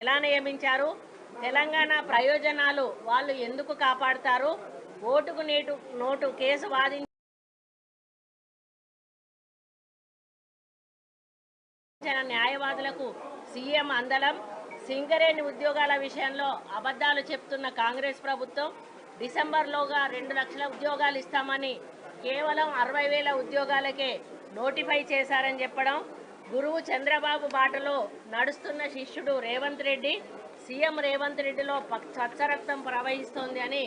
ఎలా నియమించారు, తెలంగాణ ప్రయోజనాలు వాళ్ళు ఎందుకు కాపాడతారు, ఓటుకు నోటు కేసు వాదించిన న్యాయవాదులకు సీఎం అందలం, సింగరేణి ఉద్యోగాల విషయంలో అబద్ధాలు చెప్తున్న కాంగ్రెస్ ప్రభుత్వం, డిసెంబర్లోగా 2 లక్షల ఉద్యోగాలు ఇస్తామని కేవలం 60,000 ఉద్యోగాలకే నోటిఫై చేశారని చెప్పడం, గురువు చంద్రబాబు బాటలో నడుస్తున్న శిష్యుడు రేవంత్ రెడ్డి, సీఎం రేవంత్ రెడ్డిలో స్వచ్ఛరక్తం ప్రవహిస్తోంది అని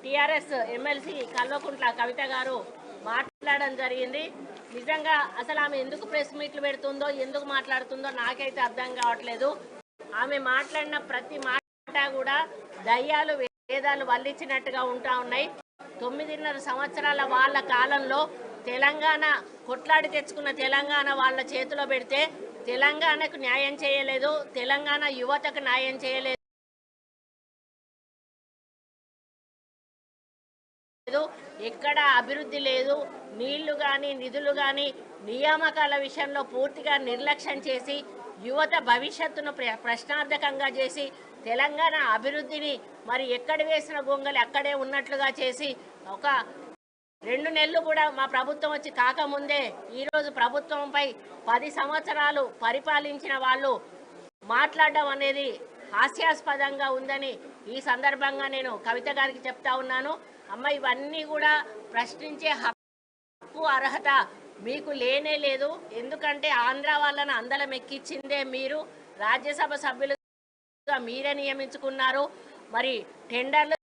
టీఆర్ఎస్ ఎమ్మెల్సీ కల్వకుంట్ల కవిత గారు మాట్లాడడం జరిగింది. నిజంగా అసలు ఆమె ఎందుకు ప్రెస్ మీట్లు పెడుతుందో, ఎందుకు మాట్లాడుతుందో నాకైతే అర్థం కావట్లేదు. ఆమె మాట్లాడిన ప్రతి మాట కూడా దయ్యాలు వేదాలు వల్లించినట్టుగా ఉంటా ఉన్నాయి. 9.5 సంవత్సరాల వాళ్ళ కాలంలో తెలంగాణ కొట్లాడి తెచ్చుకున్న తెలంగాణ వాళ్ళ చేతిలో పెడితే తెలంగాణకు న్యాయం చేయలేదు, తెలంగాణ యువతకు న్యాయం చేయలేదు, ఎక్కడ అభివృద్ధి లేదు, నీళ్లు కానీ నిధులు కానీ నియామకాల విషయంలో పూర్తిగా నిర్లక్ష్యం చేసి యువత భవిష్యత్తును ప్రశ్నార్థకంగా చేసి తెలంగాణ అభివృద్ధిని మరి ఎక్కడ వేసిన గొంగలి అక్కడే ఉన్నట్లుగా చేసి ఒక 2 నెలలు కూడా మా ప్రభుత్వం వచ్చి కాకముందే ఈరోజు ప్రభుత్వంపై 10 సంవత్సరాలు పరిపాలించిన వాళ్ళు మాట్లాడడం అనేది హాస్యాస్పదంగా ఉందని ఈ సందర్భంగా నేను కవిత గారికి చెప్తా ఉన్నాను. అమ్మ, ఇవన్నీ కూడా ప్రశ్నించే హక్కు అర్హత మీకు లేనే లేదు. ఎందుకంటే ఆంధ్ర వాళ్ళని అందలం ఎక్కించిందే మీరు, రాజ్యసభ సభ్యులుగా మీరే నియమించుకున్నారు. మరి టెండర్లు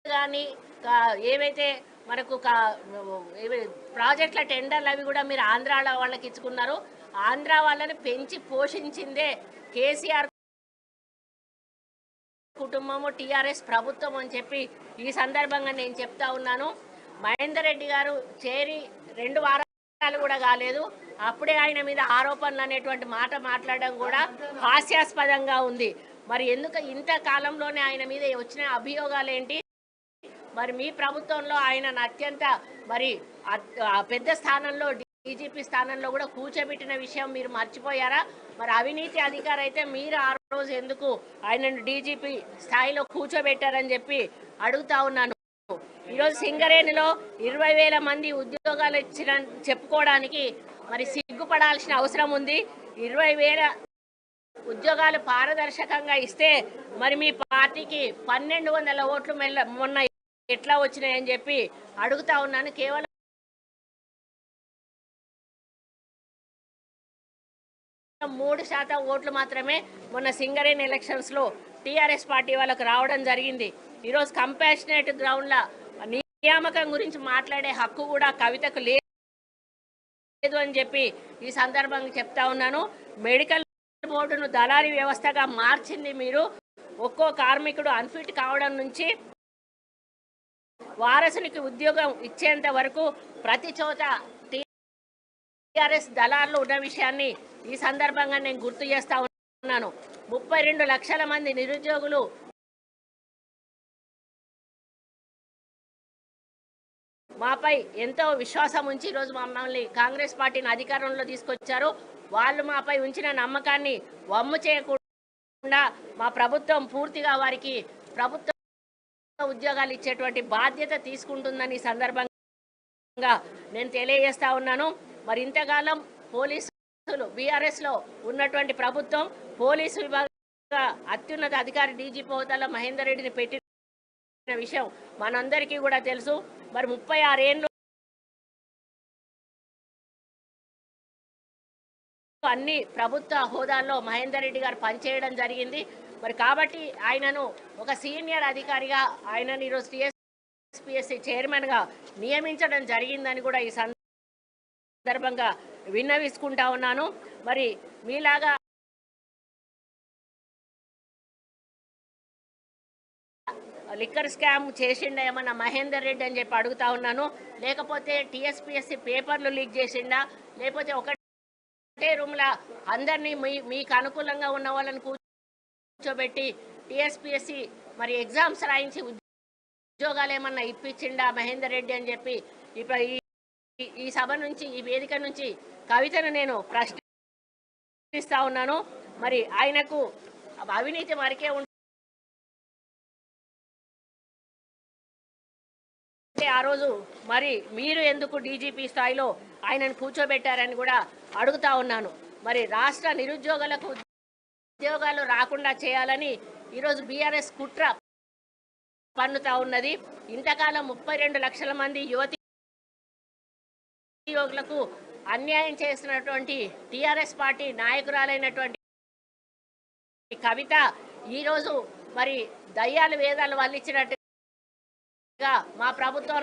కానీ ఏవైతే మనకు ప్రాజెక్టుల టెండర్లు అవి కూడా మీరు ఆంధ్ర వాళ్ళకి ఇచ్చుకున్నారు. ఆంధ్ర వాళ్ళని పెంచి పోషించిందే కేసీఆర్ కుటుంబము, టీఆర్ఎస్ ప్రభుత్వం అని చెప్పి ఈ సందర్భంగా నేను చెప్తా ఉన్నాను. మహేందర్ రెడ్డి గారు చేరి 2 వారాలు కూడా కాలేదు, అప్పుడే ఆయన మీద ఆరోపణలు అనేటువంటి మాట మాట్లాడడం కూడా హాస్యాస్పదంగా ఉంది. మరి ఎందుకు ఇంత కాలంలోనే ఆయన మీద వచ్చిన అభియోగాలు ఏంటి? మరి మీ ప్రభుత్వంలో ఆయన అత్యంత మరి పెద్ద స్థానంలో డీజీపీ స్థానంలో కూడా కూర్చోబెట్టిన విషయం మీరు మర్చిపోయారా? మరి అవినీతి అధికారి అయితే మీరు ఆ రోజు ఎందుకు ఆయనను డీజీపీ స్థాయిలో కూర్చోబెట్టారని చెప్పి అడుగుతా ఉన్నాను. ఈరోజు సింగరేణిలో 20,000 మంది ఉద్యోగాలు ఇచ్చిన చెప్పుకోవడానికి మరి సిగ్గుపడాల్సిన అవసరం ఉంది. 20,000 ఉద్యోగాలు పారదర్శకంగా ఇస్తే మరి మీ పార్టీకి 1,200 ఓట్లు మొన్న ఎట్లా వచ్చినాయని చెప్పి అడుగుతా ఉన్నాను. కేవలం 3% ఓట్లు మాత్రమే మొన్న సింగరేణి ఎలక్షన్స్లో టీఆర్ఎస్ పార్టీ వాళ్ళకు రావడం జరిగింది. ఈరోజు కంపాషనేట్ గ్రౌండ్ల నియామకం గురించి మాట్లాడే హక్కు కూడా కవితకు లేదు అని చెప్పి ఈ సందర్భంగా చెప్తా ఉన్నాను. మెడికల్ బోర్డును దళారీ వ్యవస్థగా మార్చింది మీరు. ఒక్కో కార్మికుడు అన్ఫిట్ కావడం నుంచి వారసునికి ఉద్యోగం ఇచ్చేంత వరకు ప్రతి చోట టీఆర్ఎస్ దళారులు ఉన్న విషయాన్ని ఈ సందర్భంగా నేను గుర్తు చేస్తా ఉన్నాను. 32 లక్షల మంది నిరుద్యోగులు మాపై ఎంతో విశ్వాసం ఉంచి ఈరోజు మమ్మల్ని కాంగ్రెస్ పార్టీని అధికారంలో తీసుకొచ్చారు. వాళ్ళు మాపై ఉంచిన నమ్మకాన్ని వమ్ము చేయకుండా మా ప్రభుత్వం పూర్తిగా వారికి ప్రభుత్వ ఉద్యోగాలు ఇచ్చేటువంటి బాధ్యత తీసుకుంటుందని సందర్భంగా నేను తెలియజేస్తా ఉన్నాను. మరి ఇంతకాలం పోలీసులు బీఆర్ఎస్లో ఉన్నటువంటి ప్రభుత్వం పోలీసు విభాగ అత్యున్నత అధికారి డీజీపీ హోదాలో మహేందర్ రెడ్డిని పెట్టిన విషయం మనందరికీ కూడా తెలుసు. మరి 36 ఏళ్ళు అన్ని ప్రభుత్వ హోదాల్లో మహేందర్ రెడ్డి గారు పనిచేయడం జరిగింది. మరి కాబట్టి ఆయనను ఒక సీనియర్ అధికారిగా ఆయనను ఈరోజు టీఎస్పీఎస్సీ చైర్మన్గా నియమించడం జరిగిందని కూడా ఈ సందర్భంగా విన్నవించుకుంటా ఉన్నాను. మరి మీలాగా లిక్కర్ స్కామ్ చేసిండా ఏమన్నా మహేందర్ రెడ్డి అని చెప్పి అడుగుతా ఉన్నాను. లేకపోతే టీఎస్పీఎస్సీ పేపర్లు లీక్ చేసిండా, లేకపోతే ఒకటే రూమ్లో అందరినీ మీకు అనుకూలంగా ఉన్న వాళ్ళని కూర్చోబెట్టి టీఎస్పీఎస్సీ మరి ఎగ్జామ్స్ రాయించి ఉద్యోగాలు ఏమన్నా ఇప్పించిండా మహేందర్ రెడ్డి అని చెప్పి ఇప్పుడు ఈ సభ నుంచి, ఈ వేదిక నుంచి కవితను నేను ప్రశ్నిస్తా ఉన్నాను. మరి ఆయనకు అవినీతి వరకే ఉంటే ఆ రోజు మరి మీరు ఎందుకు డీజీపీ స్థాయిలో ఆయనను కూర్చోబెట్టారని కూడా అడుగుతా ఉన్నాను. మరి రాష్ట్ర నిరుద్యోగులకు ఉద్యోగాలు రాకుండా చేయాలని ఈరోజు బీఆర్ఎస్ కుట్ర పన్నుతా ఉన్నది. ఇంతకాలం 32 లక్షల మంది యువకులకు అన్యాయం చేసినటువంటి టీఆర్ఎస్ పార్టీ నాయకురాలైనటువంటి కవిత ఈరోజు మరి దయ్యాలు వేదాలు వల్లించినట్టుగా మా ప్రభుత్వం